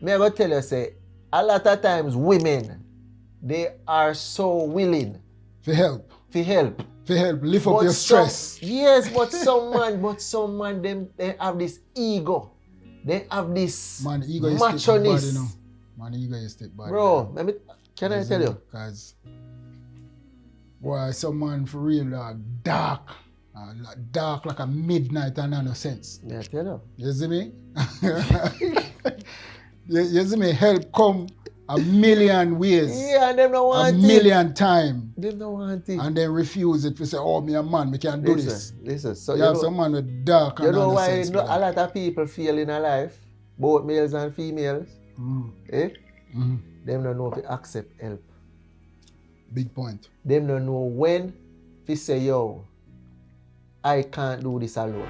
me I go tell you, say, a lot of times women, they are so willing For help. to help. For help, lift up your stress. Yes, but some man, they have this ego. They have this Man, ego is still bad, you know. machoness. Man, ego is still bad. Bro, can I tell you? Because, boy, some man for real, dark. Dark like a midnight and no sense. Yeah, tell you. You see me? you see me? Help come a million ways. Yeah, and them don't want a it. million times. They don't want it. And then refuse it to say, oh, me a man, me can't do this. Listen, so you have some man with dark you and know no why sense. a lot of people fail in a life, both males and females? Eh? Them don't know if to accept help. Big point. Them don't know when to say, yo, I can't do this alone.